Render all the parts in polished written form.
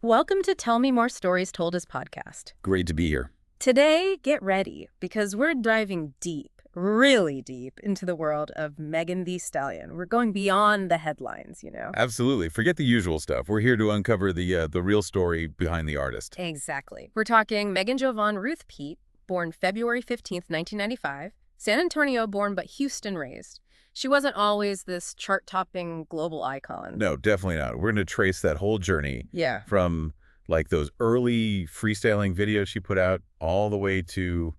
Welcome to Tell Me More Stories Told as podcast. Great to be here. Today, get ready because we're diving deep, really deep into the world of Megan Thee Stallion. We're going beyond the headlines. Absolutely. Forget the usual stuff. We're here to uncover the real story behind the artist. Exactly. We're talking Megan Jovan Ruth Pete, born February 15th, 1995, San Antonio born but Houston raised. She wasn't always this chart-topping global icon. No, definitely not. We're going to trace that whole journey from like those early freestyling videos she put out all the way to,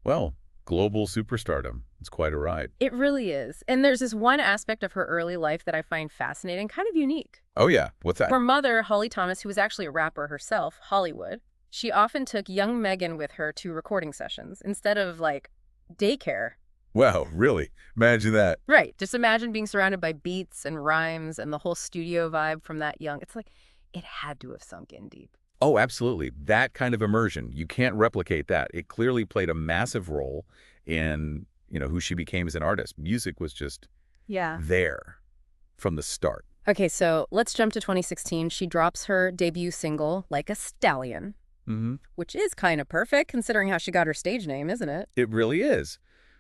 well, global superstardom. It's quite a ride. It really is. And there's this one aspect of her early life that I find fascinating, kind of unique. Oh, yeah. What's that? Her mother, Holly Thomas, who was actually a rapper herself, Hollywood, she often took young Megan with her to recording sessions instead of, like, daycare. Wow, really? Imagine that. Right. Just imagine being surrounded by beats and rhymes and the whole studio vibe from that young. It's like, it had to have sunk in deep. Oh, absolutely. That kind of immersion. You can't replicate that. It clearly played a massive role in, who she became as an artist. Music was just there from the start. Okay, so let's jump to 2016. She drops her debut single, Like a Stallion, which is kind of perfect considering how she got her stage name, isn't it? It really is.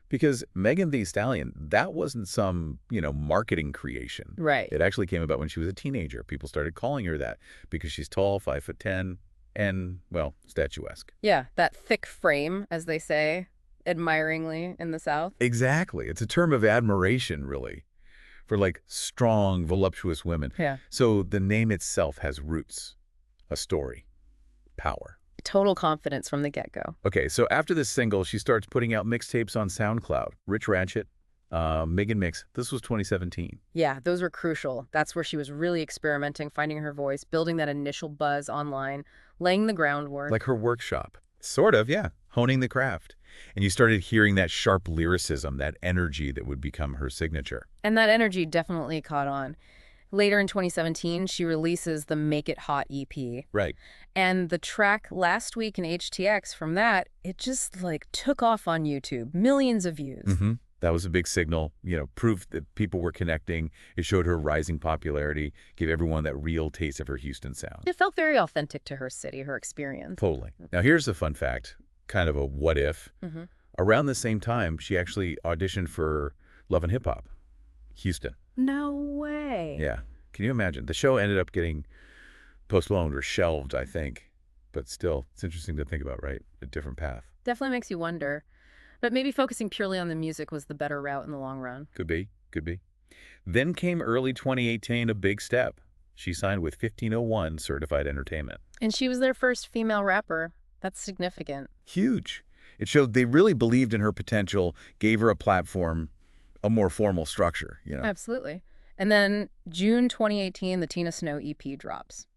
Because Megan Thee Stallion, that wasn't some, marketing creation. Right. It actually came about when she was a teenager. People started calling her that because she's tall, 5'10", and, well, statuesque. Yeah, that thick frame, as they say, admiringly in the South. Exactly. It's a term of admiration, really, for, like, strong, voluptuous women. Yeah. So the name itself has roots, a story, power. Total confidence from the get-go. Okay, so after this single, she starts putting out mixtapes on SoundCloud. Rich Ratchet, Megan Mix. This was 2017. Yeah, those were crucial. That's where she was really experimenting, finding her voice, building that initial buzz online, laying the groundwork. Like her workshop. Sort of, yeah. Honing the craft. And you started hearing that sharp lyricism, that energy that would become her signature. And that energy definitely caught on. Later in 2017, she releases the Make It Hot EP. Right. And the track Last Week in HTX from that, it just like took off on YouTube. Millions of views. That was a big signal, proof that people were connecting. It showed her rising popularity, gave everyone that real taste of her Houston sound. It felt very authentic to her city, her experience. Totally. Now here's a fun fact, kind of a what if. Around the same time, she actually auditioned for Love and Hip Hop, Houston. No way. Yeah. Can you imagine? The show ended up getting postponed or shelved, I think. But still, it's interesting to think about, right? A different path. Definitely makes you wonder. But maybe focusing purely on the music was the better route in the long run. Could be. Could be. Then came early 2018, a big step. She signed with 1501 Certified Entertainment. And she was their first female rapper. That's significant. Huge. It showed they really believed in her potential, gave her a platform, a more formal structure, Absolutely. And then June 2018, the Tina Snow EP drops.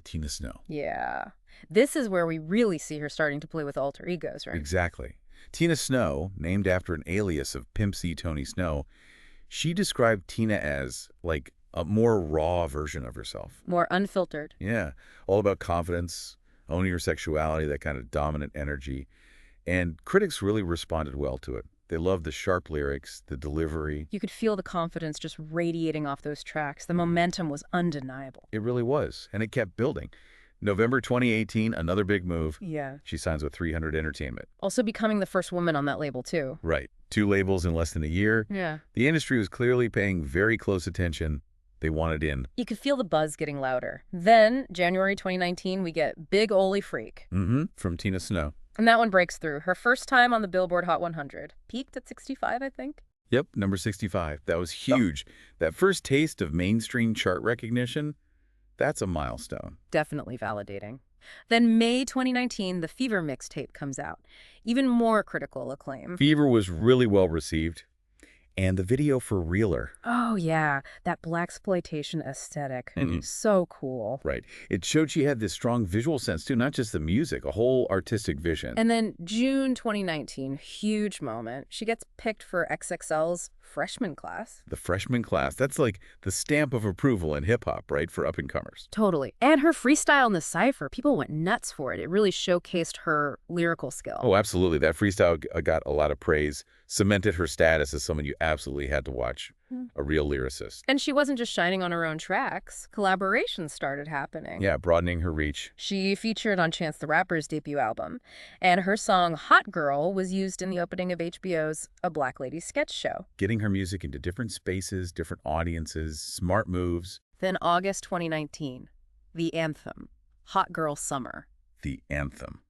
Tina Snow. Yeah. This is where we really see her starting to play with alter egos, right? Exactly. Tina Snow, named after an alias of Pimp C Tony Snow, she described Tina as, like, a more raw version of herself. More unfiltered. Yeah. All about confidence, owning her sexuality, that kind of dominant energy. And critics really responded well to it. They loved the sharp lyrics, the delivery. You could feel the confidence just radiating off those tracks. The momentum was undeniable. It really was, and it kept building. November 2018, another big move. Yeah. She signs with 300 Entertainment. Also becoming the first woman on that label, too. Right. 2 labels in less than a year. Yeah. The industry was clearly paying very close attention. They wanted in. You could feel the buzz getting louder. Then, January 2019, we get Big Ole Freak. From Tina Snow. And that one breaks through. Her first time on the Billboard Hot 100. Peaked at 65, I think. Yep, number 65. That was huge. That first taste of mainstream chart recognition, that's a milestone. Definitely validating. Then May 2019, the Fever mixtape comes out. Even more critical acclaim. Fever was really well received. And the video for Reeler. Oh, yeah. That blaxploitation aesthetic. So cool. Right. It showed she had this strong visual sense, too, not just the music, a whole artistic vision. And then June 2019, huge moment. She gets picked for XXL's freshman class. The freshman class. That's like the stamp of approval in hip-hop, right, for up-and-comers. Totally. And her freestyle in the cypher, people went nuts for it. It really showcased her lyrical skill. Oh, absolutely. That freestyle got a lot of praise, cemented her status as someone you absolutely had to watch a real lyricist. And she wasn't just shining on her own tracks. Collaborations started happening. Yeah, broadening her reach. She featured on Chance the Rapper's debut album, and her song Hot Girl was used in the opening of HBO's A Black Lady sketch show. Getting her music into different spaces, different audiences, smart moves. Then August 2019, the anthem, Hot Girl Summer. The anthem.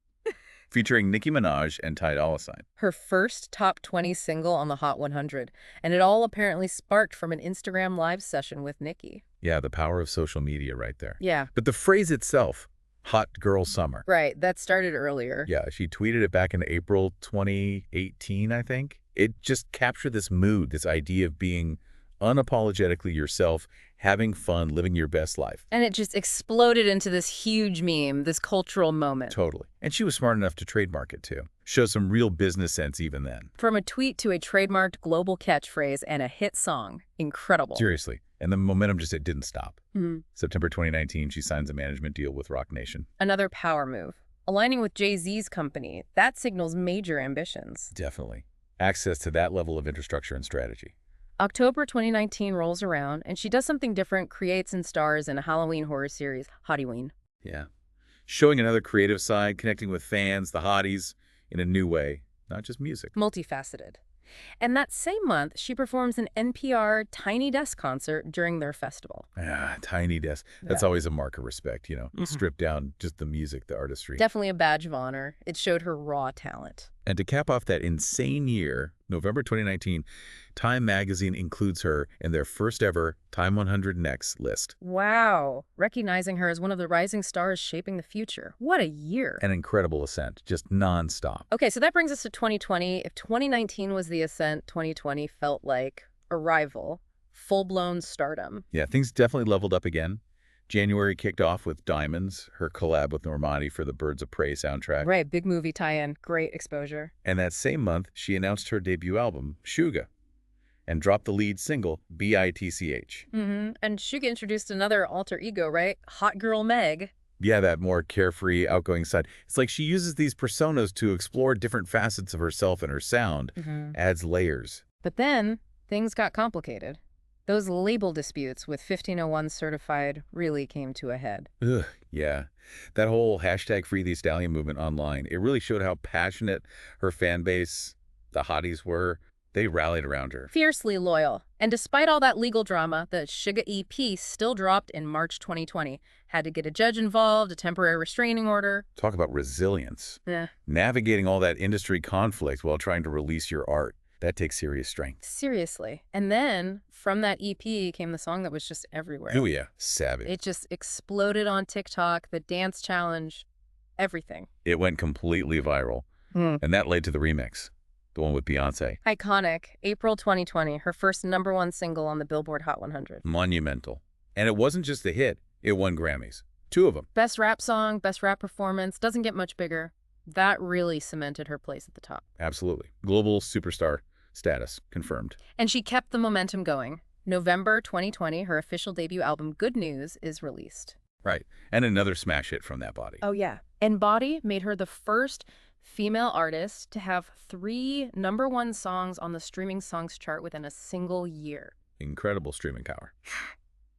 Featuring Nicki Minaj and Ty Dolla $ign. Her first top 20 single on the Hot 100, and it all apparently sparked from an Instagram live session with Nicki. Yeah, the power of social media right there. Yeah. But the phrase itself, Hot Girl Summer. Right, that started earlier. Yeah, she tweeted it back in April 2018, I think. It just captured this mood, this idea of being unapologetically yourself, having fun, living your best life. And it just exploded into this huge meme, this cultural moment. Totally. And she was smart enough to trademark it, too. Show some real business sense even then. From a tweet to a trademarked global catchphrase and a hit song. Incredible. Seriously. And the momentum just, it didn't stop. September 2019, she signs a management deal with Roc Nation. Another power move. Aligning with Jay-Z's company, that signals major ambitions. Definitely. Access to that level of infrastructure and strategy. October 2019 rolls around, and she does something different, creates and stars in a Halloween horror series, Hottie. Yeah. Showing another creative side, connecting with fans, the Hotties, in a new way, not just music. Multifaceted. And that same month, she performs an NPR Tiny Desk concert during their festival. Ah, Tiny Desk. That's always a mark of respect, you know. Strip down just the music, the artistry. Definitely a badge of honor. It showed her raw talent. And to cap off that insane year, November 2019, Time magazine includes her in their first ever Time 100 Next list. Wow. Recognizing her as one of the rising stars shaping the future. What a year. An incredible ascent, just nonstop. Okay, so that brings us to 2020. If 2019 was the ascent, 2020 felt like arrival, full-blown stardom. Yeah, things definitely leveled up again. January kicked off with Diamonds, her collab with Normani for the Birds of Prey soundtrack. Right, big movie tie-in, great exposure. And that same month, she announced her debut album, Suga, and dropped the lead single, B.I.T.C.H. And Suga introduced another alter ego, right? Hot Girl Meg. Yeah, that more carefree, outgoing side. It's like she uses these personas to explore different facets of herself and her sound, adds layers. But then, things got complicated. Those label disputes with 1501 Certified really came to a head. Ugh, yeah. That whole hashtag Free Thee Stallion movement online, it really showed how passionate her fan base, the Hotties, were. They rallied around her. Fiercely loyal. And despite all that legal drama, the Suga EP still dropped in March 2020. Had to get a judge involved, a temporary restraining order. Talk about resilience. Yeah. Navigating all that industry conflict while trying to release your art. That takes serious strength. Seriously. And then, from that EP came the song that was just everywhere. Oh, yeah. Savage. It just exploded on TikTok, the dance challenge, everything. It went completely viral. And that led to the remix, the one with Beyonce. Iconic. April 2020, her first #1 single on the Billboard Hot 100. Monumental. And it wasn't just a hit. It won Grammys. 2 of them. Best rap song, best rap performance, doesn't get much bigger. That really cemented her place at the top. Absolutely. Global superstar status confirmed. And she kept the momentum going. November 2020, her official debut album, Good News, is released. Right. And another smash hit from that body. Oh, yeah. And Body made her the first female artist to have 3 #1 songs on the streaming songs chart within a single year. Incredible streaming power.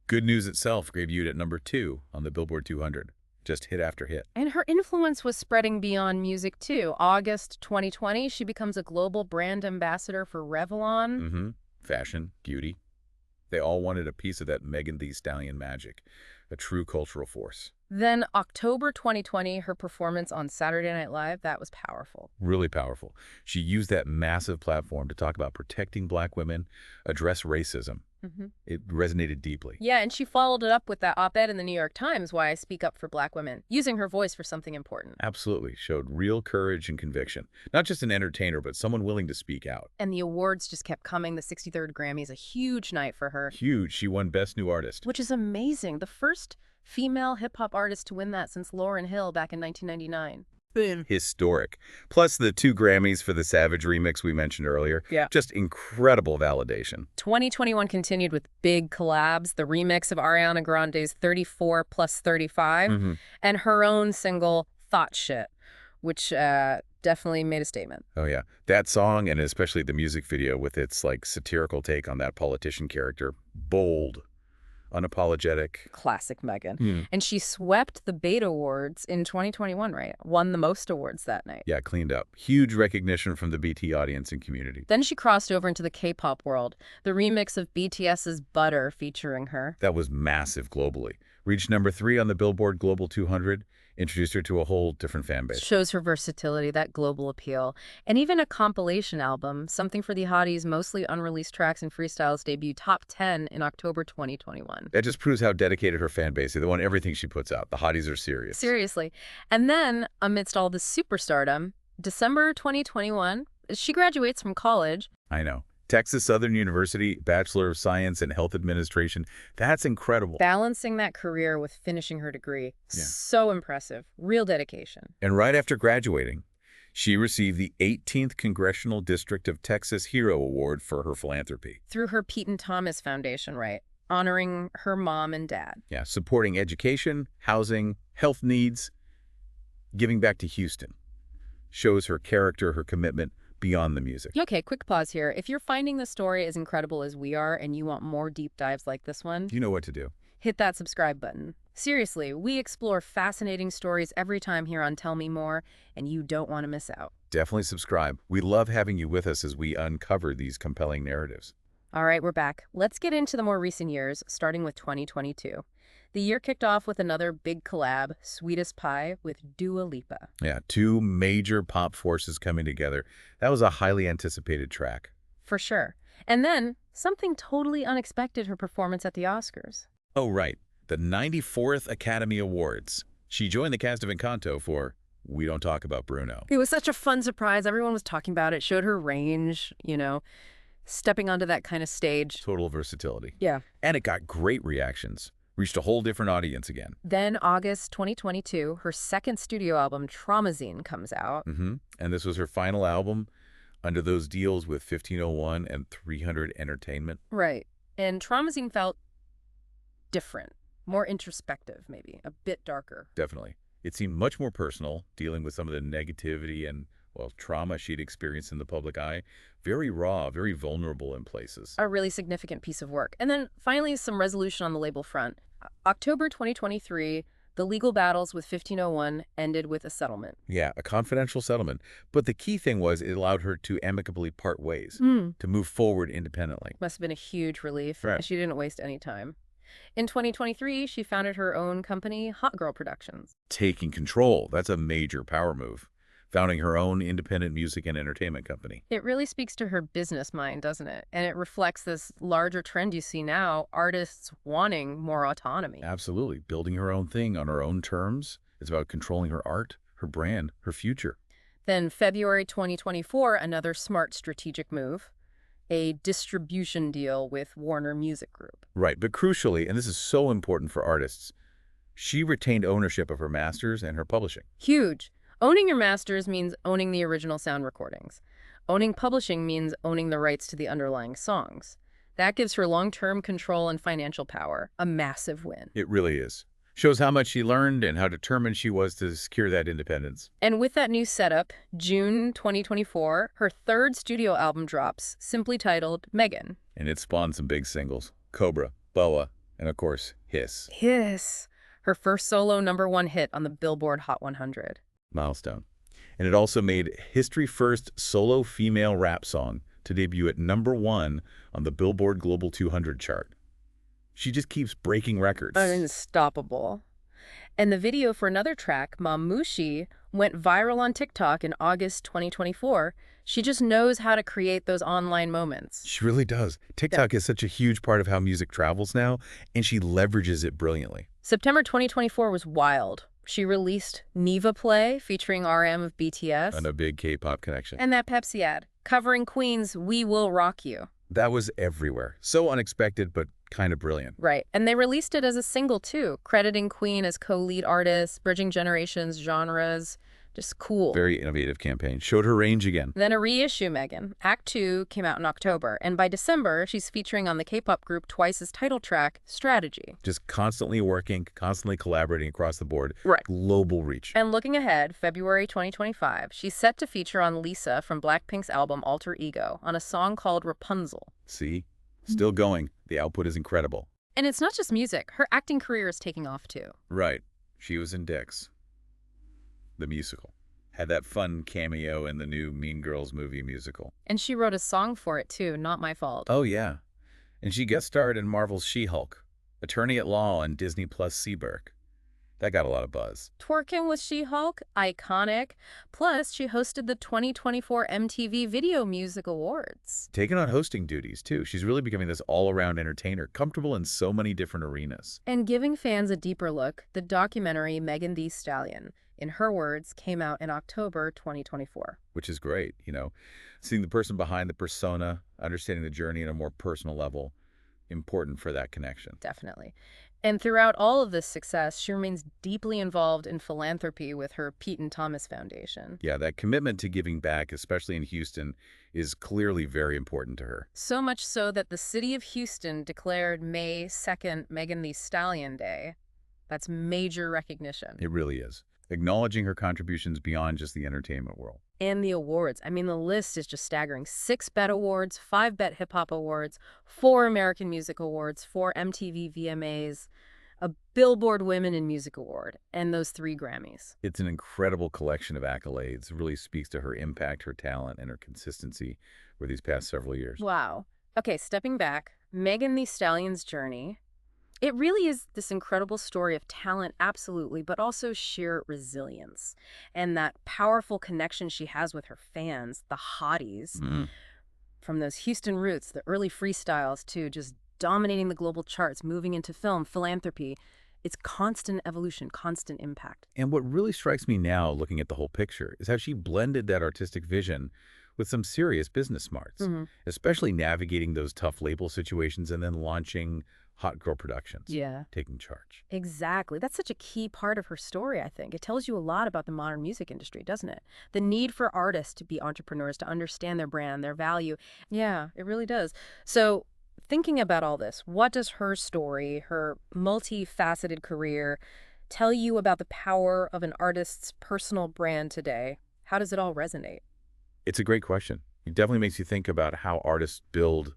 Good News itself debuted at #2 on the Billboard 200. Just hit after hit. And her influence was spreading beyond music, too. August 2020, she becomes a global brand ambassador for Revlon. Fashion, beauty. They all wanted a piece of that Megan Thee Stallion magic, a true cultural force. Then October 2020, her performance on Saturday Night Live, that was powerful. Really powerful. She used that massive platform to talk about protecting Black women, address racism. It resonated deeply. Yeah, and she followed it up with that op-ed in the New York Times, Why I Speak Up for Black Women, using her voice for something important. Absolutely. Showed real courage and conviction. Not just an entertainer, but someone willing to speak out. And the awards just kept coming. The 63rd Grammys, a huge night for her. Huge. She won Best New Artist. Which is amazing. The first female hip-hop artist to win that since Lauryn Hill back in 1999. Historic. Plus the 2 Grammys for the Savage remix we mentioned earlier. Yeah. Just incredible validation. 2021 continued with big collabs, the remix of Ariana Grande's 34 + 35, and her own single, Thought Shit, which definitely made a statement. Oh, yeah. That song, and especially the music video with its, like, satirical take on that politician character, bold, unapologetic. Classic Megan. And she swept the Beta Awards in 2021, right? Won the most awards that night. Yeah, cleaned up. Huge recognition from the BT audience and community. Then she crossed over into the K-pop world. The remix of BTS's Butter featuring her. That was massive globally. Reached #3 on the Billboard Global 200, introduced her to a whole different fan base. Shows her versatility, that global appeal. And even a compilation album, something for the Hotties, mostly unreleased tracks and freestyles, debuted top 10 in October 2021. That just proves how dedicated her fan base is. They want everything she puts out. The Hotties are serious. Seriously. And then, amidst all this superstardom, December 2021, she graduates from college. I know. Texas Southern University, Bachelor of Science in Health Administration. That's incredible. Balancing that career with finishing her degree. Yeah. So impressive. Real dedication. And right after graduating, she received the 18th Congressional District of Texas Hero Award for her philanthropy. Through her Pete and Thomas Foundation, right? Honoring her mom and dad. Yeah, supporting education, housing, health needs, giving back to Houston. Shows her character, her commitment, beyond the music. Okay, quick pause here. If you're finding the story as incredible as we are and you want more deep dives like this one, you know what to do. Hit that subscribe button. Seriously, we explore fascinating stories every time here on Tell Me More, and you don't want to miss out. Definitely subscribe. We love having you with us as we uncover these compelling narratives. All right, we're back. Let's get into the more recent years, starting with 2022. The year kicked off with another big collab, Sweetest Pie with Dua Lipa. Yeah, two major pop forces coming together. That was a highly anticipated track. For sure. And then, something totally unexpected, her performance at the Oscars. Oh, right. The 94th Academy Awards. She joined the cast of Encanto for We Don't Talk About Bruno. It was such a fun surprise. Everyone was talking about it. Showed her range, stepping onto that kind of stage. Total versatility. Yeah. And it got great reactions. Reached a whole different audience again. Then August 2022, her second studio album, Traumazine, comes out. And this was her final album under those deals with 1501 and 300 Entertainment. Right. And Traumazine felt different, more introspective maybe, a bit darker. Definitely. It seemed much more personal, dealing with some of the negativity and, well, trauma she'd experienced in the public eye. Very raw, very vulnerable in places. A really significant piece of work. And then finally, some resolution on the label front. October 2023, the legal battles with 1501 ended with a settlement. Yeah, a confidential settlement. But the key thing was it allowed her to amicably part ways, to move forward independently. Must have been a huge relief. Right. She didn't waste any time. In 2023, she founded her own company, Hot Girl Productions. Taking control. That's a major power move. Founding her own independent music and entertainment company. It really speaks to her business mind, doesn't it? And it reflects this larger trend you see now, artists wanting more autonomy. Absolutely. Building her own thing on her own terms. It's about controlling her art, her brand, her future. Then February 2024, another smart strategic move. A distribution deal with Warner Music Group. Right, but crucially, and this is so important for artists, she retained ownership of her masters and her publishing. Huge. Owning your masters means owning the original sound recordings. Owning publishing means owning the rights to the underlying songs. That gives her long-term control and financial power. A massive win. It really is. Shows how much she learned and how determined she was to secure that independence. And with that new setup, June 2024, her third studio album drops, simply titled Megan. And it spawned some big singles. Cobra, Boa, and of course, Hiss. Hiss. Her first solo #1 hit on the Billboard Hot 100. Milestone. And it also made history-first solo female rap song to debut at #1 on the Billboard Global 200 chart. She just keeps breaking records. Unstoppable. And the video for another track, Mamushi, went viral on TikTok in August 2024. She just knows how to create those online moments. She really does. TikTok is such a huge part of how music travels now, and she leverages it brilliantly. September 2024 was wild. She released Neva Play, featuring RM of BTS. And a big K-pop connection. And that Pepsi ad, covering Queen's We Will Rock You. That was everywhere. So unexpected, but kind of brilliant. Right. And they released it as a single, too, crediting Queen as co-lead artist, bridging generations, genres. Just cool. Very innovative campaign. Showed her range again. Then a reissue Megan. Act 2 came out in October, and by December, she's featuring on the K-pop group Twice's title track, Strategy. Just constantly working, constantly collaborating across the board. Right. Global reach. And looking ahead, February 2025, she's set to feature on Lisa from Blackpink's album Alter Ego on a song called Rapunzel. See? Still going. The output is incredible. And it's not just music. Her acting career is taking off, too. Right. She was in Dix, the musical. Had that fun cameo in the new Mean Girls movie musical. And she wrote a song for it, too. Not my fault. Oh, yeah. And she guest starred in Marvel's She-Hulk, Attorney at Law on Disney Plus Seabird. That got a lot of buzz. Twerking with She-Hulk? Iconic. Plus, she hosted the 2024 MTV Video Music Awards. Taking on hosting duties, too. She's really becoming this all-around entertainer, comfortable in so many different arenas. And giving fans a deeper look, the documentary Megan Thee Stallion, in her words, came out in October 2024. Which is great, seeing the person behind the persona, understanding the journey at a more personal level, important for that connection. Definitely. And throughout all of this success, she remains deeply involved in philanthropy with her Pete and Thomas Foundation. Yeah, that commitment to giving back, especially in Houston, is clearly very important to her. So much so that the city of Houston declared May 2nd Megan Thee Stallion Day. That's major recognition. It really is. Acknowledging her contributions beyond just the entertainment world. And the awards. I mean, the list is just staggering. 6 BET Awards, 5 BET Hip Hop Awards, 4 American Music Awards, 4 MTV VMAs, a Billboard Women in Music Award, and those 3 Grammys. It's an incredible collection of accolades. It really speaks to her impact, her talent, and her consistency for these past several years. Wow. Okay, stepping back, Megan Thee Stallion's journey. It really is this incredible story of talent, absolutely, but also sheer resilience. And that powerful connection she has with her fans, the Hotties, from those Houston roots, the early freestyles, to just dominating the global charts, moving into film, philanthropy. It's constant evolution, constant impact. And what really strikes me now, looking at the whole picture, is how she blended that artistic vision with some serious business smarts, especially navigating those tough label situations and then launching Hot Girl Productions. Yeah. Taking charge. Exactly. That's such a key part of her story, I think. It tells you a lot about the modern music industry, doesn't it? The need for artists to be entrepreneurs, to understand their brand, their value. Yeah, it really does. So thinking about all this, what does her story, her multifaceted career, tell you about the power of an artist's personal brand today? How does it all resonate? It's a great question. It definitely makes you think about how artists build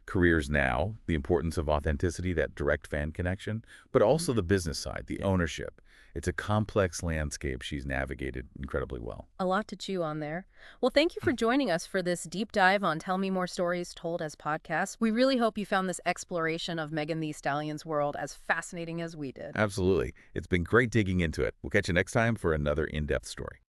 careers now, the importance of authenticity, that direct fan connection, but also the business side, the ownership. It's a complex landscape she's navigated incredibly well. A lot to chew on there. Well, thank you for joining us for this deep dive on Tell Me More Stories Told as podcasts. We really hope you found this exploration of Megan Thee Stallion's world as fascinating as we did. Absolutely. It's been great digging into it. We'll catch you next time for another in-depth story.